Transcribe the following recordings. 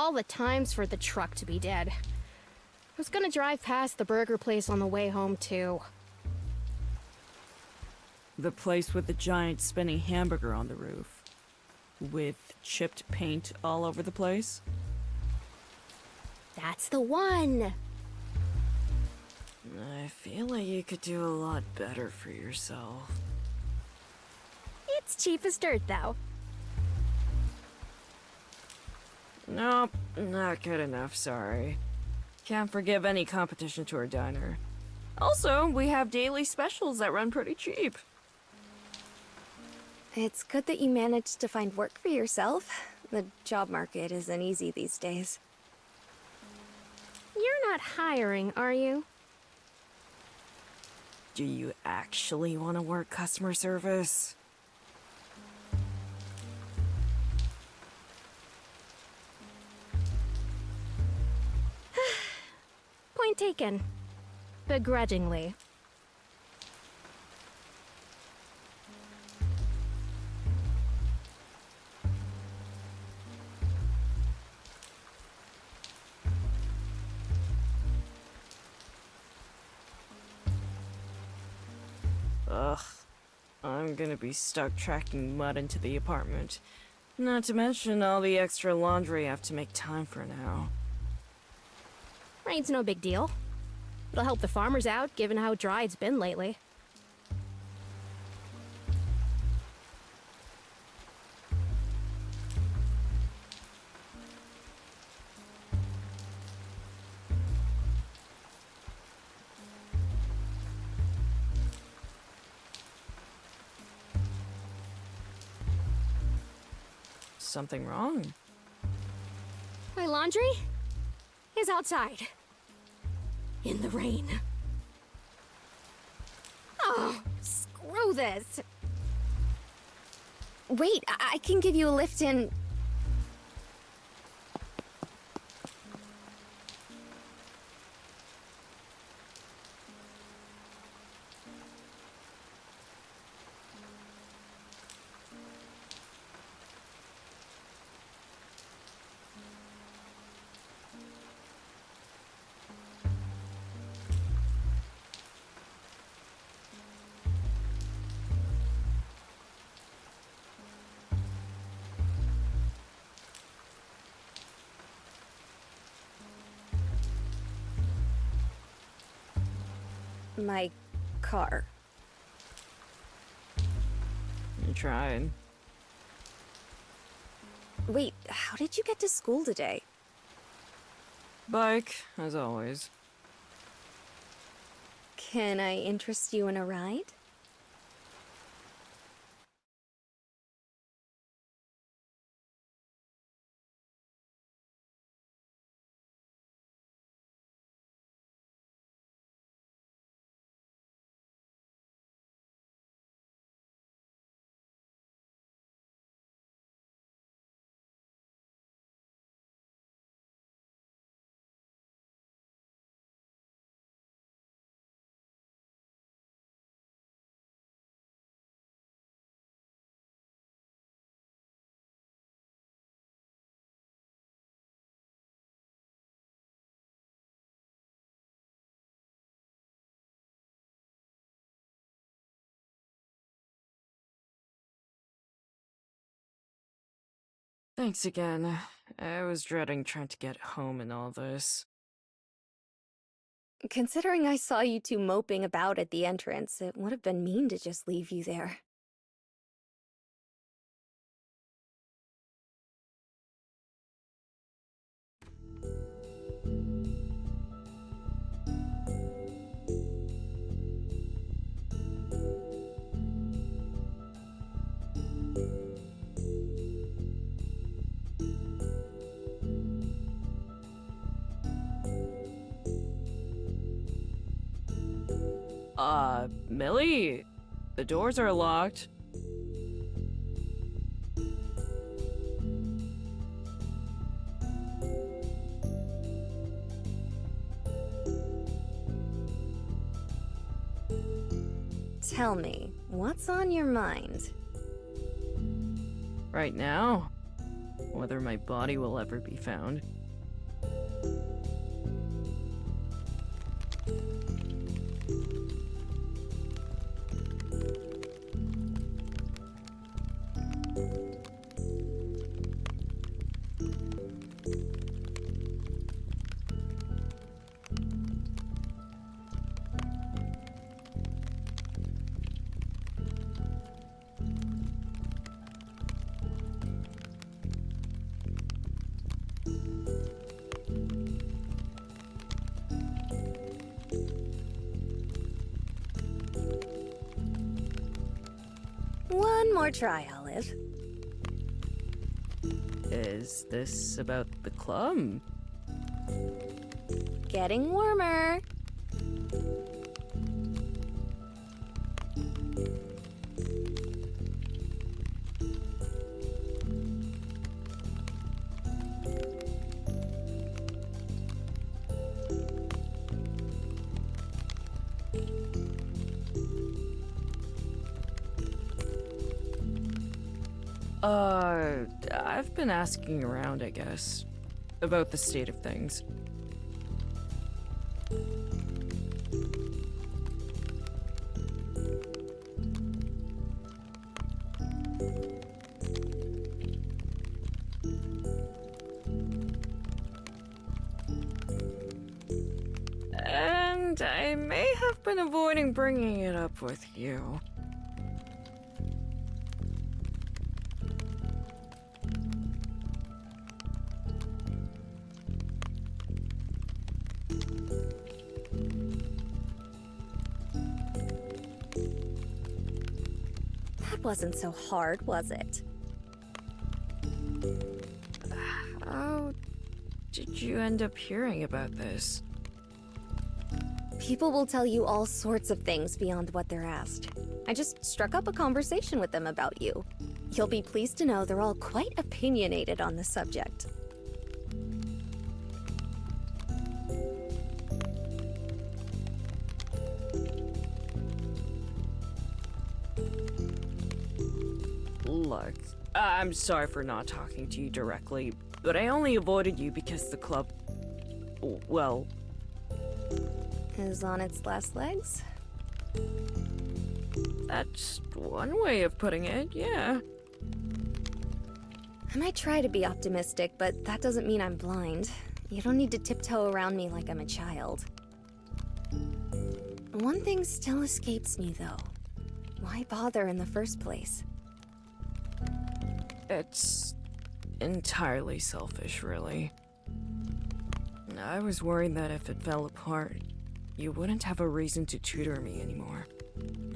all the times for the truck to be dead. I was gonna drive past the burger place on the way home, too. The place with the giant spinning hamburger on the roof. With chipped paint all over the place? That's the one! I feel like you could do a lot better for yourself. It's cheap as dirt, though. Nope, not good enough, sorry. Can't forgive any competition to our diner. Also, we have daily specials that run pretty cheap. It's good that you managed to find work for yourself. The job market isn't easy these days. You're not hiring, are you? Do you actually want to work customer service? Point taken. Begrudgingly. Ugh. I'm gonna be stuck tracking mud into the apartment. Not to mention all the extra laundry I have to make time for now. Rain's no big deal. It'll help the farmers out, given how dry it's been lately. Something wrong? My laundry is outside. In the rain. Oh, screw this. Wait, I can give you a lift in... my car. You tried. Wait, how did you get to school today? Bike, as always. Can I interest you in a ride? Thanks again. I was dreading trying to get home and all this. Considering I saw you two moping about at the entrance, it would have been mean to just leave you there. Millie? The doors are locked. Tell me, what's on your mind? Right now? Whether my body will ever be found. more try, Olive. Is this about the club? Getting warmer. I've been asking around, I guess, about the state of things. And I may have been avoiding bringing it up with you. That wasn't so hard, was it? How did you end up hearing about this? People will tell you all sorts of things beyond what they're asked. I just struck up a conversation with them about you. You'll be pleased to know they're all quite opinionated on the subject. Look, I'm sorry for not talking to you directly, but I only avoided you because the club... well... Is on its last legs? that's one way of putting it, yeah. I might try to be optimistic, but that doesn't mean I'm blind. You don't need to tiptoe around me like I'm a child. One thing still escapes me, though. Why bother in the first place? It's entirely selfish, really. I was worried that if it fell apart, you wouldn't have a reason to tutor me anymore.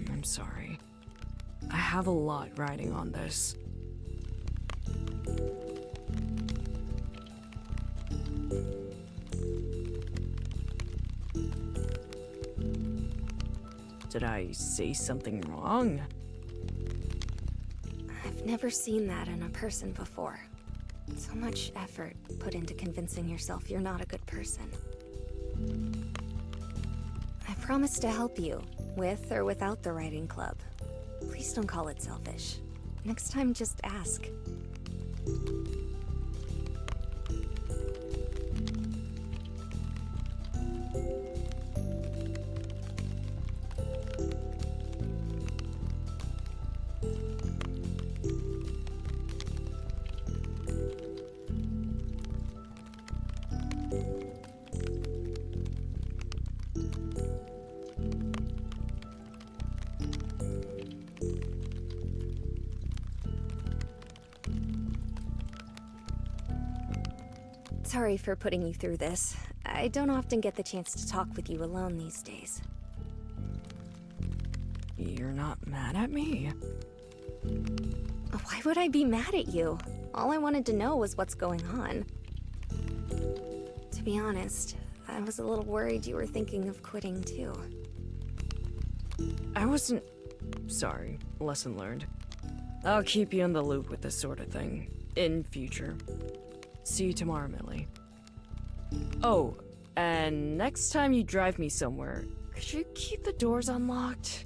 I'm sorry. I have a lot riding on this. Did I say something wrong? I've never seen that in a person before. So much effort put into convincing yourself you're not a good person. I promise to help you, with or without the writing club. Please don't call it selfish. Next time, just ask. Sorry for putting you through this. I don't often get the chance to talk with you alone these days. You're not mad at me? Why would I be mad at you? All I wanted to know was what's going on. To be honest, I was a little worried you were thinking of quitting too. I wasn't... sorry. Lesson learned. I'll keep you in the loop with this sort of thing. In future. See you tomorrow, Millie. Oh, and next time you drive me somewhere, could you keep the doors unlocked?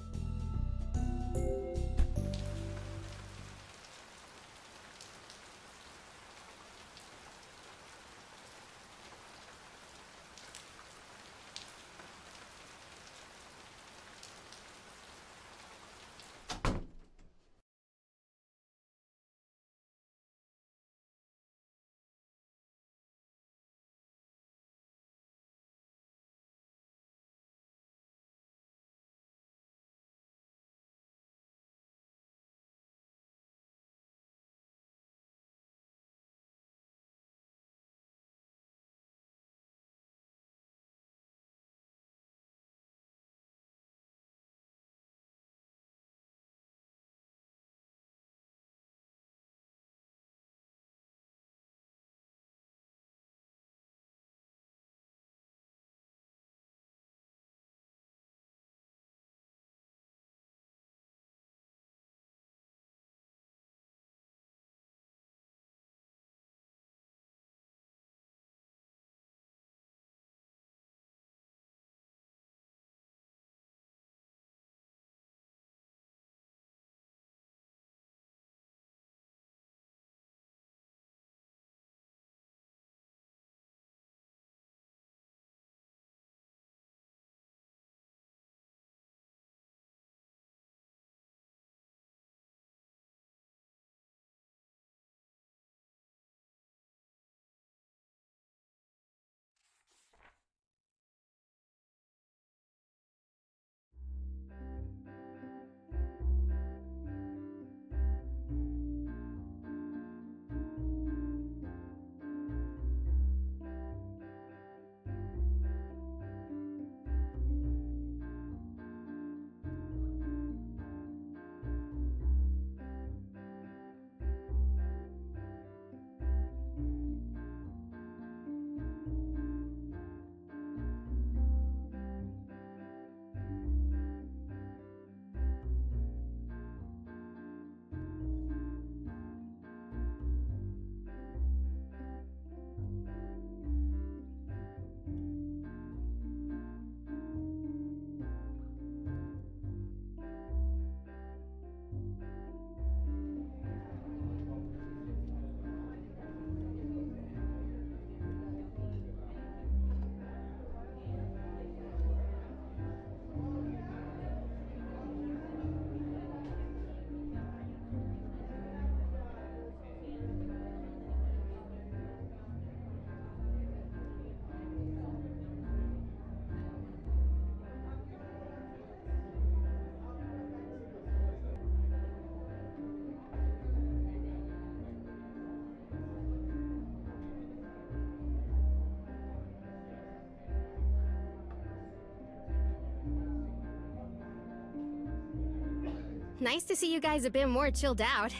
Nice to see you guys a bit more chilled out.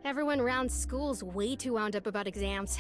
Everyone around school's way too wound up about exams.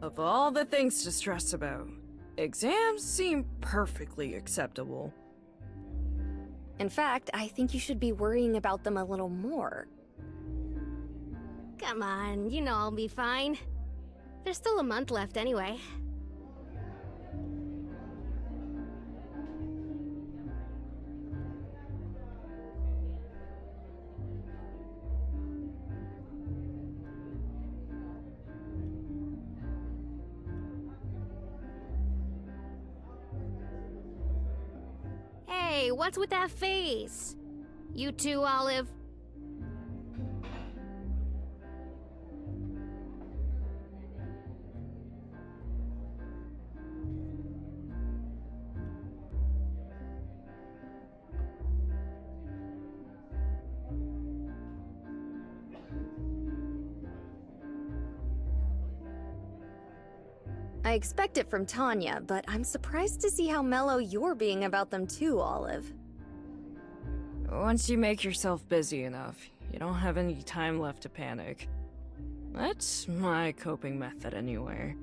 Of all the things to stress about, exams seem perfectly acceptable. In fact, I think you should be worrying about them a little more. Come on, you know I'll be fine. There's still a month left anyway. Hey, what's with that face? You too, Olive? I expect it from Tanya, but I'm surprised to see how mellow you're being about them too, Olive. Once you make yourself busy enough, you don't have any time left to panic. That's my coping method anyway.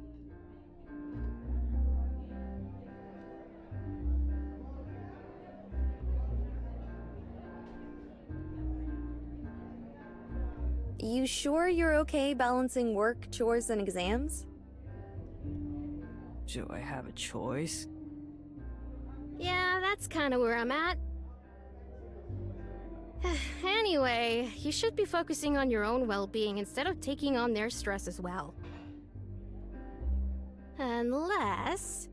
You sure you're okay balancing work, chores, and exams? Do I have a choice? Yeah, that's kind of where I'm at. Anyway, you should be focusing on your own well-being instead of taking on their stress as well. Unless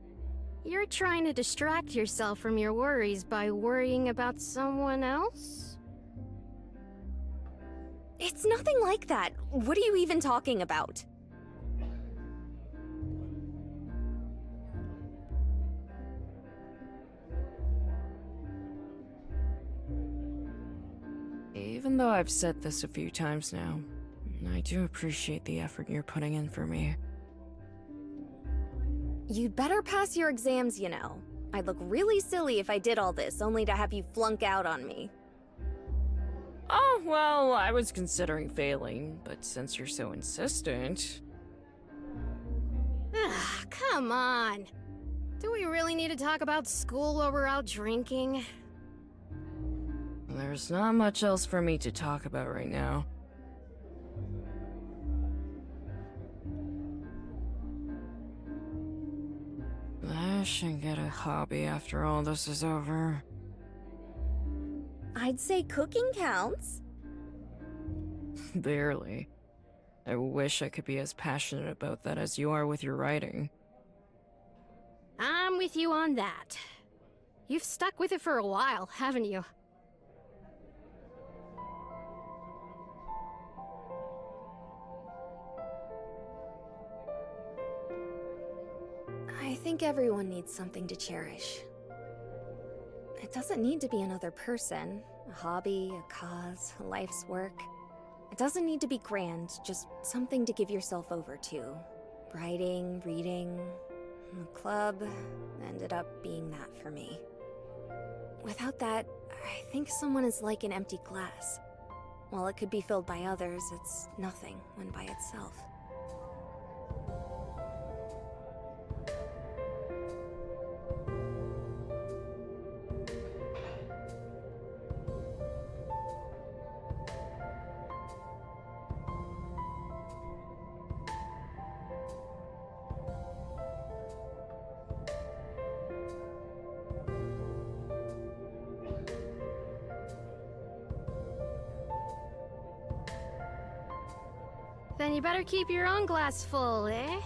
you're trying to distract yourself from your worries by worrying about someone else? It's nothing like that. What are you even talking about? Even though I've said this a few times now, I do appreciate the effort you're putting in for me. You'd better pass your exams, you know. I'd look really silly if I did all this, only to have you flunk out on me. Oh, well, I was considering failing, but since you're so insistent... Come on. Do we really need to talk about school while we're out drinking? There's not much else for me to talk about right now. I should get a hobby after all this is over. I'd say cooking counts. Barely. I wish I could be as passionate about that as you are with your writing. I'm with you on that. You've stuck with it for a while, haven't you? I think everyone needs something to cherish. It doesn't need to be another person, a hobby, a cause, a life's work. It doesn't need to be grand, just something to give yourself over to. Writing, reading, the club ended up being that for me. Without that, I think someone is like an empty glass. While it could be filled by others, it's nothing when by itself. Then you better keep your own glass full, eh?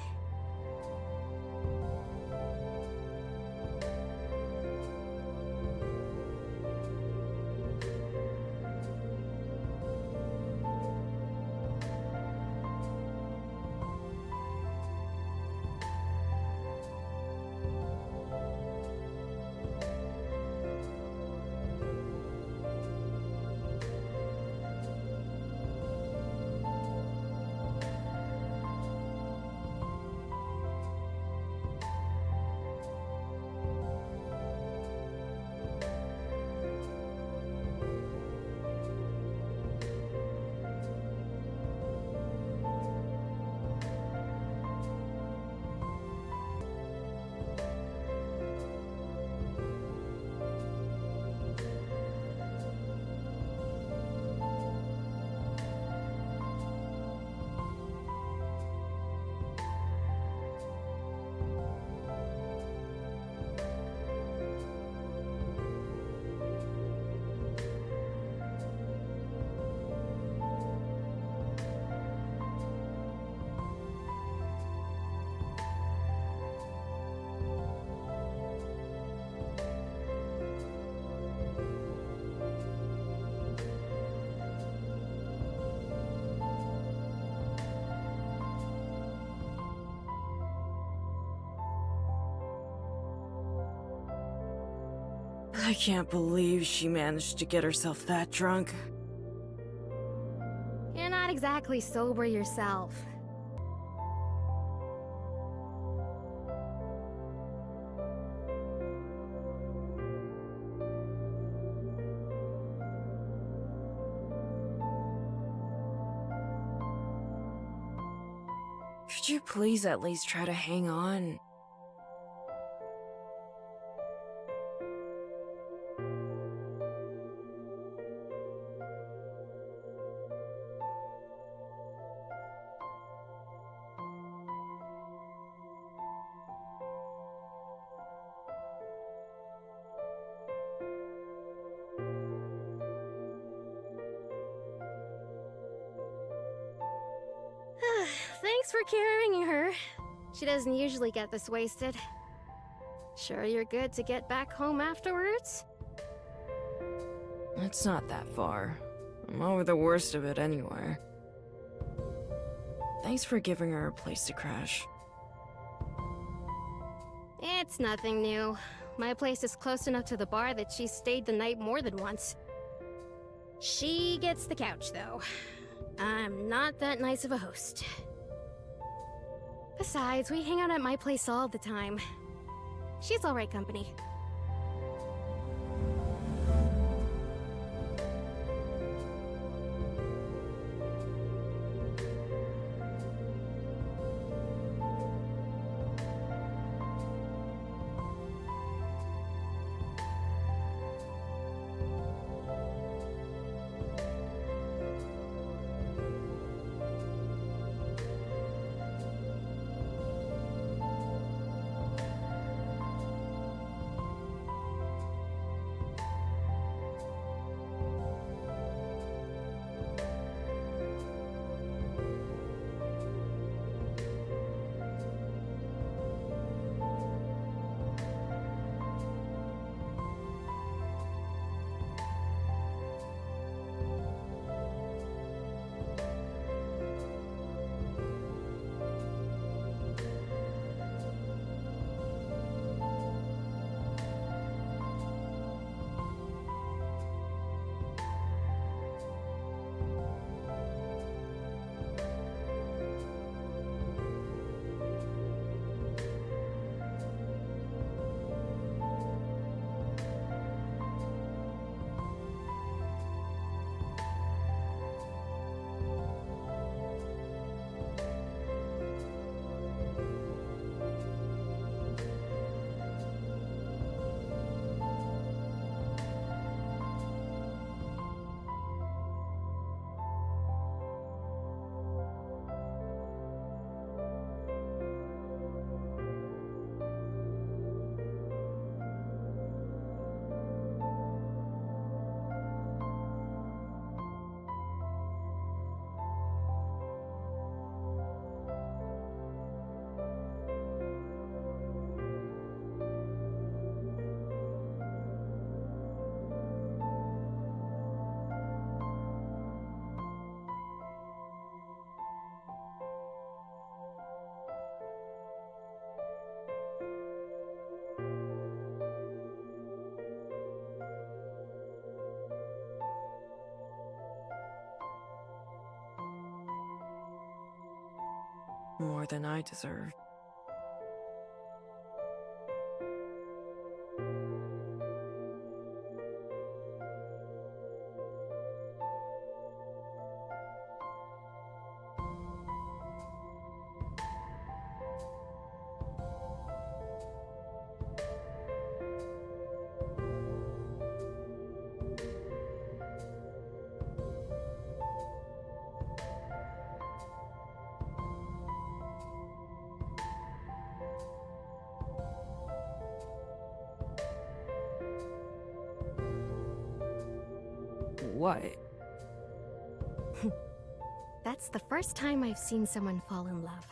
I can't believe she managed to get herself that drunk. You're not exactly sober yourself. Could you please at least try to hang on? Thanks for carrying her. She doesn't usually get this wasted. Sure you're good to get back home afterwards? It's not that far. I'm over the worst of it anyway. Thanks for giving her a place to crash. It's nothing new. My place is close enough to the bar that she's stayed the night more than once. She gets the couch, though. I'm not that nice of a host. Besides, we hang out at my place all the time. She's alright company. More than I deserve. What? That's the first time I've seen someone fall in love.